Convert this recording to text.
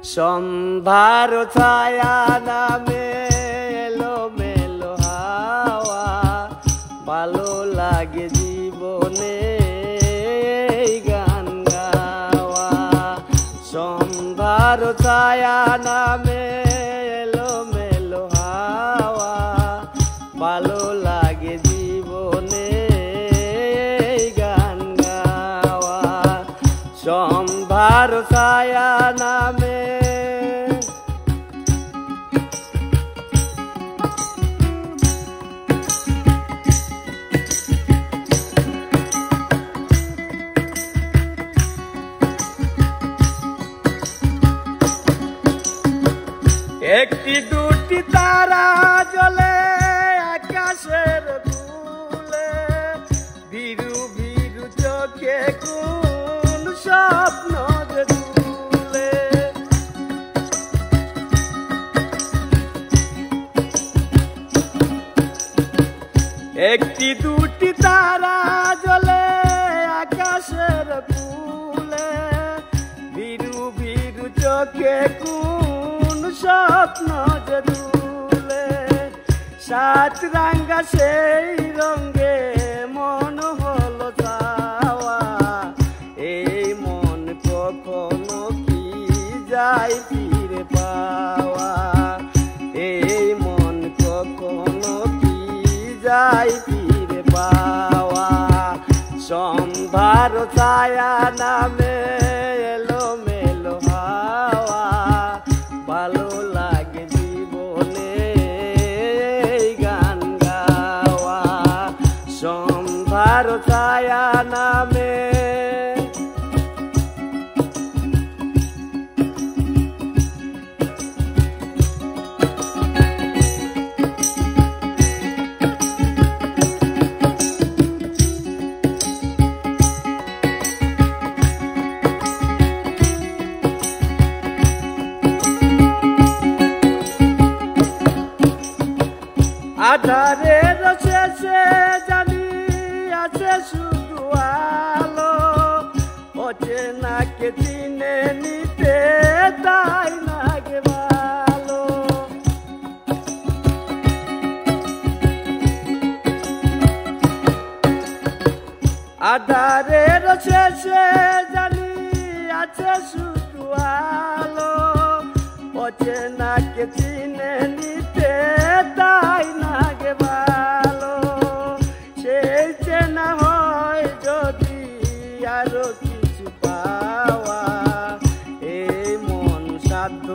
সন্ধ্যার ছায়া নামে এলো মেলো হাওয়া, ভালো লাগে জীবনে এই গান গাওয়া। সন্ধ্যার ছায়া নামে এলো মেলো হাওয়া, ভালো লাগে জীবনে এই গান গাওয়া। সন্ধ্যার ছায়া নামে একটি দুটি তারা জ্বলে আকাশের কুলে, বিরু বিরু চোখে কোন স্বপ্ন যে তুলে। একটি দুটি তারা জ্বলে আকাশের কুলে, বিরু বিরু চোখে কোন স্বপ্ন যে তুলে। সাত রাঙ্গা সেই রঙে মন হলো যাওয়া, এই মন কখনো কি যায় ফিরে পাওয়া, এই মন কখনো কি যায় ফিরে পাওয়া। সন্ধ্যার ছায়া নামে এলো মেলো হাওয়া, ভালো লাগে জীবনে এই গান গাওয়া। সন্ধ্যার ছায়া নামে আধারের শেষে জানি আছে শুধু আলো, অচেনাকে চিনে নিতে তাই লাগে ভালো। আধারের শেষে জানি আছে শুধু আলো, অচেনাকে চিনে নিতে তাই লাগে ভালো। সেই চেনা হয় যদি আরো কিছু পাওয়া, এই মন সাধ্য